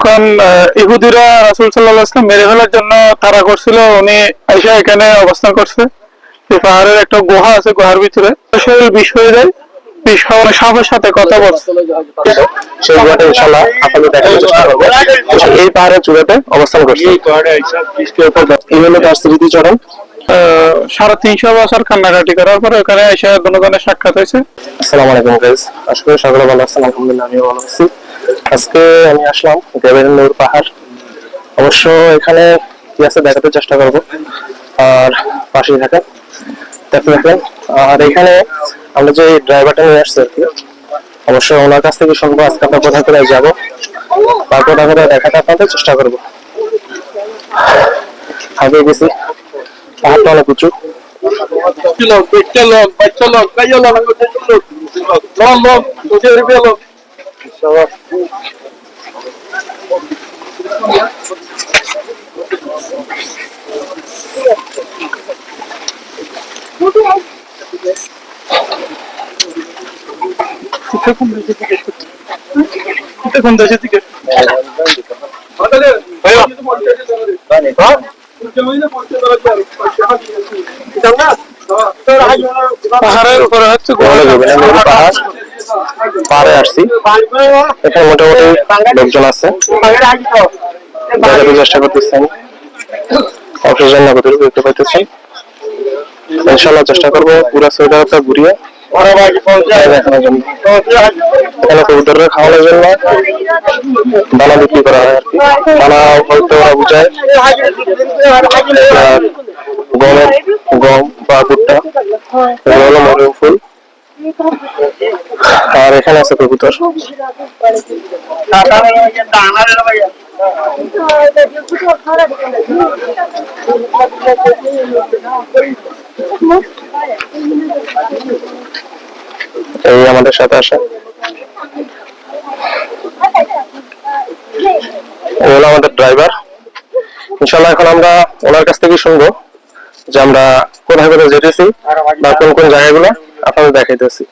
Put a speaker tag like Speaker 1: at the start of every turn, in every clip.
Speaker 1: যখন ইহুদিরা রাসূল সাল্লাল্লাহু আলাইহি ওয়াসাল্লাম মেরে ফেলার জন্য তাড়া করছিল, উনি আয়েশা এখানে অবস্থান করছে। এই পাহাড়ের একটা গুহা আছে, গুহার ভিতরে শরীর বিষ হয়ে যায়। বিষ হওয়ার সাপের সাথে কথা বলছে,
Speaker 2: সেই গুহাটা ইনশাআল্লাহ আপনাদের দেখার চেষ্টা করবো। এই পাহাড়ের চূড়াতে অবস্থান করছে। এই হলো তার স্মৃতিচরণ।
Speaker 1: 350 বছর কান্নাকাটি করার পরে ওখানে এসে জনগণের সাক্ষাৎ হয়েছে।
Speaker 2: আসসালামু আলাইকুম গাইস, আশা করি সকলে ভালো আছেন। আলহামদুলিল্লাহ আমিও ভালো আছি। আজকে আমি আসলাম জাবেল নূর পাহাড়। অবশ্য এখানে কি আছে দেখাতে চেষ্টা করব, আর পাশেই থাকেন, দেখতে থাকেন। আর এখানে আমরা যে ড্রাইভারটা নিয়ে আসছি আর কি, অবশ্য ওনার কাছ থেকে শুনবো আজকে আমরা কোথা করে যাবো, তারপর কোথা করে দেখাতে আপনাদের চেষ্টা করবো। আগে গেছি, পাহাড়টা অনেক উঁচু।
Speaker 1: কোন দেশে থেকে পাহাড়ের উপরে হচ্ছে
Speaker 2: পাহাড় পাহাড়ে আসছি। এখানে মোটামুটি লোকজন আছে, দেখাতে চেষ্টা করতেছেন। অক্সিজেন না কতটুকু দেখতে পাইতেছেন। ইনশাআল্লাহ চেষ্টা করবো পুরো সৈকতটা ঘুরিয়ে দেখানোর জন্য। এখানে কবুতররা খাওয়ানোর জন্য দানা বিক্রি করা হয় আর কি। দানা বলতে ওরা বুঝায় গম বা ভুট্টা, এগুলো হলো মরিয়ম ফুল। আর এখানে আছে কবুতর। এই আমাদের সাথে আসে, ওগুলো আমাদের ড্রাইভার। ইনশাল্লাহ এখন আমরা ওনার কাছ থেকে শুনবো যে আমরা কোথায় কোথায় যেতেছি বা কোন কোন জায়গাগুলো আপনাদের দেখাইতেছি।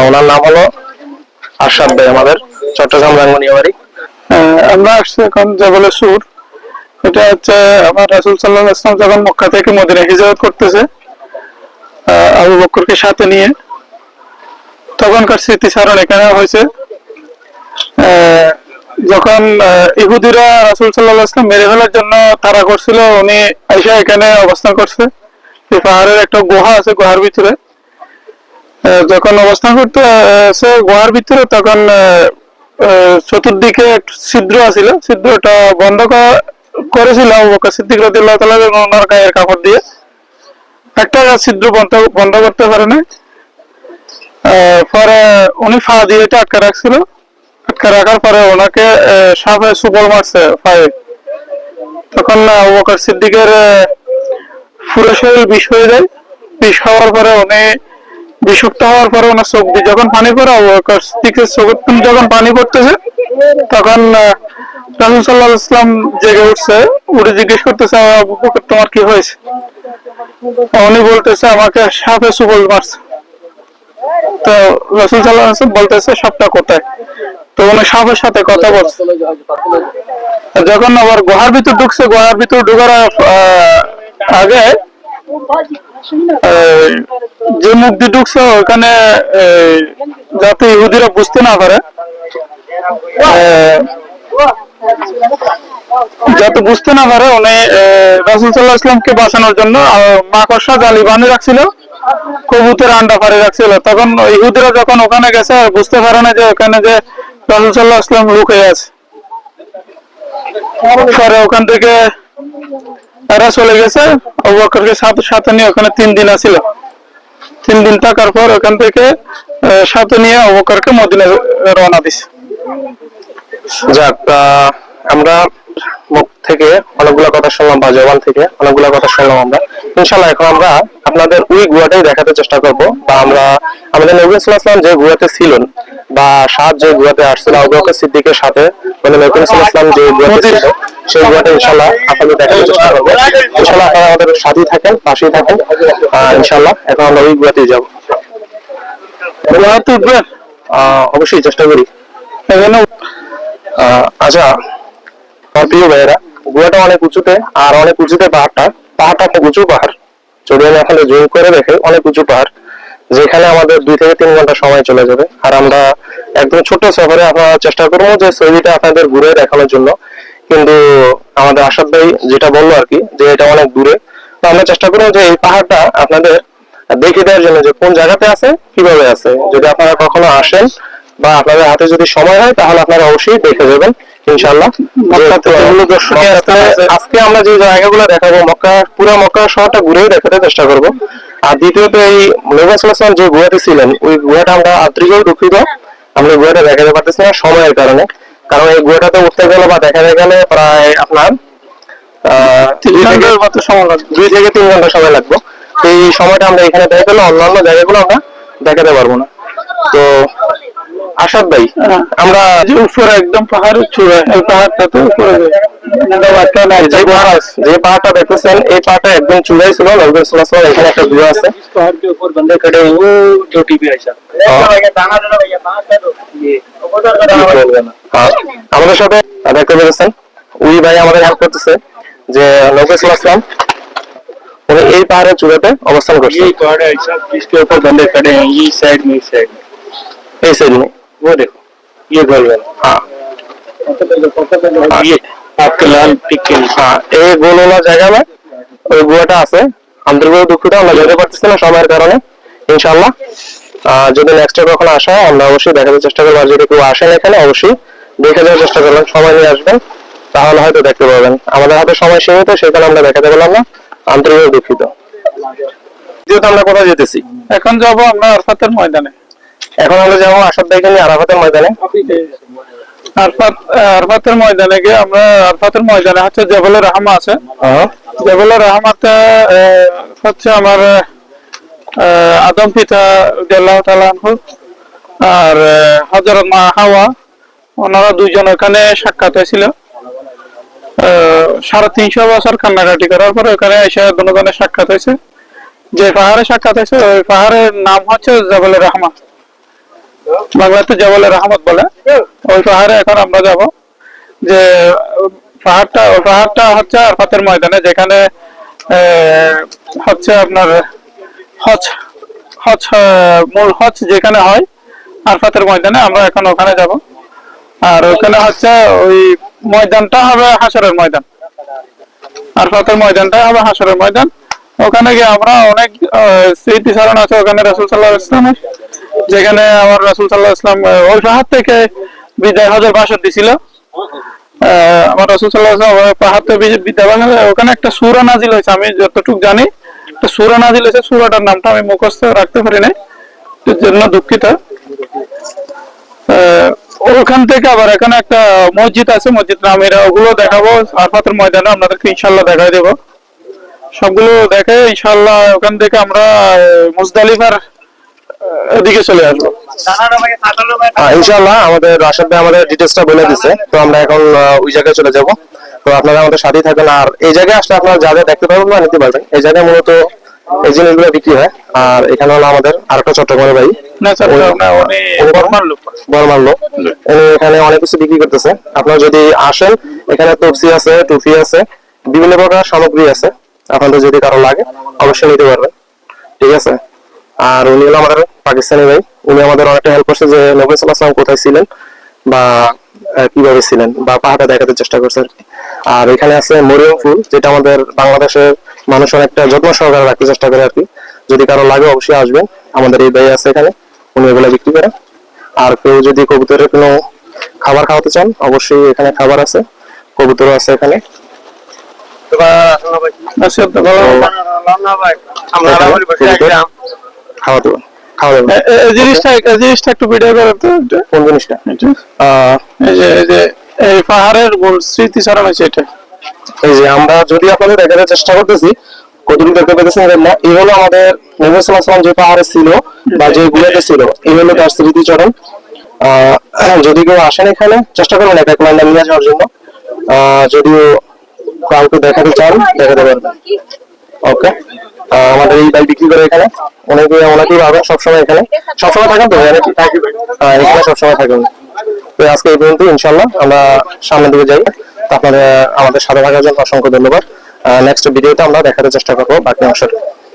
Speaker 2: ওনার নাম হলো আরশাদ ভাই, আমাদের চট্টগ্রাম রাঙ্গুনিয়া বাড়ি।
Speaker 1: আমরা আসছি এখন জবলে সুর। এটা হচ্ছে আমার রাসূল সাল্লাল্লাহু আলাইহি ওয়াসাল্লাম যখন মক্কা থেকে মদিনা হিজরত করতেছে আবু বকরকে সাথে নিয়ে, তখনকার স্মৃতিচারণ এখানে হয়েছে। যখন ইহুদিরা রাসূল সাল্লাল্লাহু আলাইহি ওয়াসাল্লাম মেরে ফেলার জন্য তাড়া করছিল, উনি আয়েশা এখানে অবস্থান করছে। এই পাহাড়ের একটা গুহা আছে, গুহার ভিতরে যখন অবস্থান করতে আছে গুহার ভিতরে, তখন চতুর্দিকে ছিদ্র আছিল, ছিদ্রটা বন্ধ করেছিল আবু বকর সিদ্দিক রাদিয়াল্লাহু তাআলা ওনার গায়ের কাপড় দিয়ে। একটা ছিদ্র বন্ধ করতে পারে না। পরে উনি ফা দিয়ে এটা আটকে রাখছিল। আটকে রাখার পরে ওনাকে সাপে সুবল মারছে পায়ে। তখন আবু বকর সিদ্দিকের পুরো শরীর বিষ হয়ে যায়। বিষ হওয়ার পরে উনি বিষাক্ত হওয়ার পরে ওনার চোখ দিয়ে যখন পানি পড়ে, আবু বকর সিদ্দিকের চোখের যখন পানি পড়তেছে, তখন রাসূল সাল্লাল্লাহু আলাইহি ওয়াসাল্লাম জেগে উঠছে। উঠে জিজ্ঞেস করতেছে, আবু বকর তোমার কি হয়েছে? উনি বলতেছে আমাকে সাপে সুবল মারছে। তো রাসূল সাল্লাল্লাহু আলাইহি ওয়াসাল্লাম বলতেছে সাপটা কোথায়? তো উনি সাপের সাথে কথা বলছে। যখন আবার গুহার ভিতর ঢুকছে, গুহার ভিতর ঢোকার আগে যে মুখ দিয়ে ঢুকছে ওখানে যাতে ইহুদিরা বুঝতে না পারে, যাতে বুঝতে না পারে, উনি রাসূল সাল্লাল্লাহু আলাইহি ওয়াসাল্লামকে বাঁচানোর জন্য মাকড়সা জালি বানিয়ে রাখছিল, কবুতর আন্ডা পাড়ে রাখছিল। তখন ইহুদিরা যখন ওখানে গেছে, বুঝতে পারে না যে ওখানে যে রাসূল সাল্লাল্লাহু আলাইহি ওয়াসাল্লাম লুকিয়ে আছে। পরে ওখান থেকে এরা চলে গেছে, আবু বকরকে সাথে নিয়ে ওখানে 3 দিন আছিল। 3 দিন থাকার পর ওখান থেকে সাথে নিয়ে আবু বকরকে মদিনায় রওনা দিছে।
Speaker 2: যাক, আমরা মুখ থেকে অনেকগুলো কথা শুনলাম বা জবান থেকে অনেকগুলো কথা শুনলাম আমরা। ইনশাআল্লাহ এখন আমরা আপনাদের ওই গুহাটাই দেখাতে চেষ্টা করব, বা আমরা আমাদের নবী সাল্লাল্লাহু আলাইহি ওয়াসাল্লাম যে গুহাতে ছিলেন বা সাত যে গুহাতে আসছিল আবু বকর সিদ্দিকের সাথে, মানে নবী সাল্লাল্লাহু আলাইহি ওয়াসাল্লাম যে গুহাতে ছিল সেই গুহাটা ইনশাআল্লাহ আপনাদের দেখাতে চেষ্টা করব। ইনশাআল্লাহ আপনারা আমাদের সাথেই থাকেন, পাশেই থাকেন। ইনশাআল্লাহ এখন আমরা ওই গুহাতেই যাব।
Speaker 1: গুহাতে উঠবেন?
Speaker 2: অবশ্যই চেষ্টা করি।
Speaker 1: এখানে
Speaker 2: আচ্ছা আমার প্রিয় ভাইয়েরা, গুহাটা অনেক উঁচুতে, আর অনেক উঁচুতে পাহাড়টা অনেক উঁচু পাহাড়। যদি আমি আপনাদের জুম করে দেখে, অনেক উঁচু পাহাড়, যেখানে আমাদের 2 থেকে 3 ঘন্টা সময় চলে যাবে। আর আমরা একদম ছোট সফরে আমরা চেষ্টা করবো যে ছবিটা আপনাদের ঘুরে দেখানোর জন্য, কিন্তু আমাদের আসাদ ভাই যেটা বললো আর কি, যে এটা অনেক দূরে। তো আমরা চেষ্টা করবো যে এই পাহাড়টা আপনাদের দেখিয়ে দেওয়ার জন্য, যে কোন জায়গাতে আছে, কিভাবে আছে। যদি আপনারা কখনো আসেন বা আপনাদের হাতে যদি সময় হয়, তাহলে আপনারা অবশ্যই দেখে যাবেন ইনশাআল্লাহ। আজকে আমরা যে জায়গাগুলো দেখাবো, পুরো মক্কা শহরটা ঘুরেই দেখাতে চেষ্টা করব। আর দ্বিতীয়ত, এই নবী সাল্লাল্লাহু আলাইহি ওয়াসাল্লাম যে গুহাতে ছিলেন, ওই গুহাটা আমরা আত্রিকেও দুঃখিত, আমরা গুহাটা দেখাতে পারতেছি না সময়ের কারণে। কারণ এই গুহাটাতে উঠতে গেলে বা দেখাতে গেলে প্রায় আপনার 2 থেকে 3 ঘন্টা সময় লাগবে। এই সময়টা আমরা এখানে দেখে গেলে অন্যান্য জায়গাগুলো আমরা দেখাতে পারবো না। তো আসাদ ভাই, আমরা
Speaker 1: যে উপরে একদম পাহাড়ের চূড়ায়, এই পাহাড়টাতে উপরে
Speaker 2: যে পাহাড়টা দেখতেছেন, এই পাহাড়টা একদম চূড়াই ছিল। নবী সাল্লাল্লাহু আলাইহি ওয়াসাল্লাম এখানে একটা গুহা আছে।
Speaker 3: पहाड़ के ऊपर बंदे खड़े हैं, वो जो टीवी है सर।
Speaker 2: হ্যাঁ, আমাদের সাথে দেখতে পেরেছেন উই ভাই আমাদের হেল্প করতেছে, যে নবী সাল্লাল্লাহু আলাইহি ওয়াসাল্লাম উনি এই পাহাড়ের চূড়াতে অবস্থান করছে।
Speaker 3: ये पहाड़ है सर, जिसके ऊपर बंदे खड़े हैं, ये साइड में, इस साइड में।
Speaker 2: এই সাইড में
Speaker 3: वो देखो, ये गोलगोल।
Speaker 2: হ্যাঁ
Speaker 3: ये आपके लाल टिक के नीचे।
Speaker 2: হ্যাঁ, এই গোলওয়ালা জায়গা में ওই গুহাটা আছে। আমাদের গুলো দুঃখিত, আমরা যেতে পারতেছি না সময়ের কারণে। ইনশাআল্লাহ যদি নেক্সট টাইম কখনো আসা হয়, আমরা অবশ্যই দেখাতে চেষ্টা করবো। আর যদি কেউ আসেন এখানে, অবশ্যই দেখে যাওয়ার চেষ্টা করবেন, সময় নিয়ে আসবেন, তাহলে হয়তো দেখতে পাবেন। আমাদের হাতে সময় সীমিত, সেখানে আমরা দেখাতে পারলাম না, আন্তরিকভাবে দুঃখিত। যেহেতু আমরা কোথায় যেতেছি,
Speaker 1: এখন যাব আমরা আরফাতের ময়দানে।
Speaker 2: এখন আমরা যাবো আসাদ ভাইকে নিয়ে আরাফাতের ময়দানে।
Speaker 1: আরফাতের ময়দানে গিয়ে আমরা, আরফাতের ময়দানে হচ্ছে জেবলে রাহমা আছে। জেবলে রাহমাতে হচ্ছে আমার আদম পিতা রাদিয়াল্লাহু তাআলা আনহু আর হযরত মা হাওয়া, ওনারা দুইজন ওখানে সাক্ষাৎ হয়েছিল। 350 বছর কান্নাকাটি করার পরে ওখানে এসে দুজনের সাক্ষাৎ হয়েছে। যে পাহাড়ে সাক্ষাৎ হয়েছে, ওই পাহাড়ের নাম হচ্ছে জেবলে রাহমা, বাংলাতে জেবলে রহমত বলে। ওই পাহাড়ে এখন আমরা যাব। যে পাহাড়টা হচ্ছে আরফাতের ময়দানে, যেখানে হচ্ছে আপনার মূল হজ যেখানে হয়, আরফাতের ময়দানে আমরা এখন ওখানে যাব। আর ওখানে হচ্ছে ওই ময়দানটা হবে হাসরের ময়দান, আরফাতের ময়দানটা হবে হাসরের ময়দান। ওখানে গিয়ে আমরা অনেক স্মৃতিচারণ আছে ওখানে রাসূল সাল্লাল্লাহু আলাইহি ওয়াসাল্লামের, যেখানে আমার রাসূল সাল্লাল্লাহু আলাইহি ওয়াসাল্লাম ওই পাহাড় থেকে বিদায় হজের ভাষণ দিছিল। আমার রাসূল সাল্লাল্লাহু আলাইহি ওয়াসাল্লাম পাহাড় থেকে বিদায় ভাষণ, ওখানে একটা সূরা নাযিল হয়েছে, আমি যতটুকু জানি একটা সূরা নাযিল হয়েছে। সূরাটার নামটা আমি মুখস্থ রাখতে পারি নাই, এর জন্য দুঃখিত। ওখান থেকে আবার এখানে একটা মসজিদ আছে, মসজিদ নামেরা, ওগুলো দেখাবো আরফাতের ময়দানে, আপনাদেরকে ইনশাআল্লাহ দেখাই দেবো। সবগুলো দেখে ইনশাআল্লাহ ওখান থেকে আমরা মুজদালিফার এদিকে চলে আসবো
Speaker 2: ইনশাআল্লাহ। আমাদের রাশেদ ভাই আমাদের ডিটেইলসটা বলে দিছে, তো আমরা এখন ওই জায়গায় চলে যাব। তো আপনারা আমাদের সাথেই থাকবেন। আর এই জায়গায় আসলে আপনারা যা যা দেখতে পারবেন বা নিতে পারবেন। এই জায়গায় মূলত এই জিনিসগুলো বিক্রি হয়। আর এখানে হলো আমাদের আরেকটা চট্টগ্রামের ভাই,
Speaker 1: না স্যার,
Speaker 2: বর্মার লোক, উনি এখানে অনেক কিছু বিক্রি করতেছে। আপনারা যদি আসেন, এখানে তফসি আছে, টুফি আছে, বিভিন্ন প্রকার সামগ্রী আছে। আপনাদের যদি কারো লাগে অবশ্যই নিতে পারবেন, ঠিক আছে। আর উনি হলো আমাদের পাকিস্তানি ভাই, উনি আমাদের অনেকটা হেল্প করছে, যে নবী সাল্লাল্লাহু আলাইহি ওয়াসাল্লাম কোথায় ছিলেন বা কিভাবে ছিলেন, বা পাহাড়টা দেখাতে চেষ্টা করছে আর কি। আর এখানে আছে মরিয়ম ফুল, যেটা আমাদের বাংলাদেশের মানুষ অনেকটা যত্ন সহকারে রাখতে চেষ্টা করে আর কি। যদি কারো লাগে অবশ্যই আসবেন, আমাদের এই ভাই আছে এখানে, উনি এগুলো বিক্রি করেন। আর কেউ যদি কবুতরের কোনো খাবার খাওয়াতে চান, অবশ্যই এখানে খাবার আছে, কবুতরও আছে এখানে। খাওয়া দেবেন, খাওয়া দেবেন।
Speaker 1: জিনিসটা একটু ভিডিও করেন তো।
Speaker 2: কোন জিনিসটা?
Speaker 1: এই যে এই পাহাড়ের মূল স্মৃতিচারণ হয়েছে এটা।
Speaker 2: এই যে আমরা যদি আপনাদের দেখানোর চেষ্টা করতেছি, কতটুকু দেখতে পেতেছেন না, এই হলো আমাদের নবী সাল্লাল্লাহু আলাইহি ওয়াসাল্লাম যে পাহাড়ে ছিল বা যে গুহাতে ছিল, এই হলো তার স্মৃতিচারণ। যদি কেউ আসেন এখানে, চেষ্টা করবেন এটা একবার নিয়ে যাওয়ার জন্য। যদিও কাউকে দেখাতে চান, দেখাতে পারবেন। ওকে, আমাদের এই বাইক বিক্রি করে এখানে ওনাকেই পাবেন সবসময়। এখানে সবসময় থাকেন তো? এখানে সবসময় থাকেন। তো আজকে এই পর্যন্ত, ইনশাল্লাহ আমরা সামনের দিকে যাই। তো আপনাদের আমাদের সাথে থাকার জন্য অসংখ্য ধন্যবাদ। নেক্সট ভিডিওতে আমরা দেখাতে চেষ্টা করবো বাকি অংশটা।